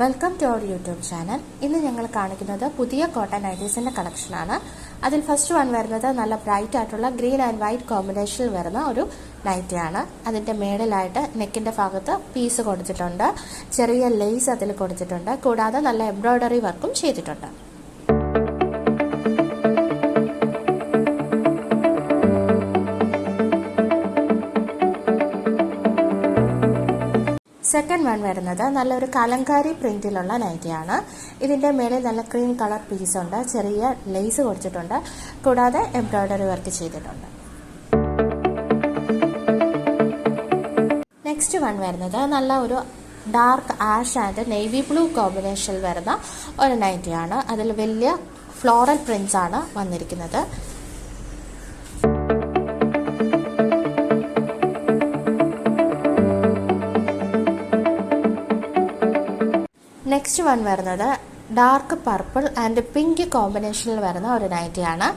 Welcome to our YouTube channel. ഇന്ന് ഞങ്ങൾ കാണിക്കുന്നത് പുതിയ കോട്ടൺ നൈറ്റീസിന്റെ കളക്ഷനാണ്. അതിൽ ഫസ്റ്റ് വൺ വരുന്നത് നല്ല ബ്രൈറ്റ് ആയിട്ടുള്ള ഗ്രീൻ ആൻഡ് വൈറ്റ് കോമ്പിനേഷനിൽ വരുന്ന ഒരു നൈറ്റിയാണ്. അതിന്റെ മേളിലായിട്ട് നെക്കിന്റെ ഭാഗത്ത് പീസ് കൊടുത്തിട്ടുണ്ട്, ചെറിയ ലേസ് അതിൽ കൊടുത്തിട്ടുണ്ട്, കൂടാതെ നല്ല എംബ്രോയിഡറി വർക്കും ചെയ്തിട്ടുണ്ട്. സെക്കൻഡ് വൺ വരുന്നത് നല്ലൊരു കലങ്കാരി പ്രിന്റിലുള്ള നൈറ്റിയാണ്. ഇതിന്റെ മേളിൽ നല്ല ക്രീം കളർ പീസ് ഉണ്ട്, ചെറിയ ലേസ് കൊടുത്തിട്ടുണ്ട്, കൂടാതെ എംബ്രോയിഡറി വർക്ക് ചെയ്തിട്ടുണ്ട്. നെക്സ്റ്റ് വൺ വരുന്നത് നല്ല ഒരു dark ash and navy blue കോമ്പിനേഷനിൽ വരുന്ന ഒരു നൈറ്റിയാണ്. അതിൽ വലിയ ഫ്ലോറൽ പ്രിന്റ്സ് ആണ് വന്നിരിക്കുന്നത്. നെക്സ്റ്റ് വൺ വരുന്നത് ഡാർക്ക് പർപ്പിൾ ആൻഡ് പിങ്ക് കോമ്പിനേഷനിൽ വരുന്ന ഒരു നൈറ്റിയാണ്.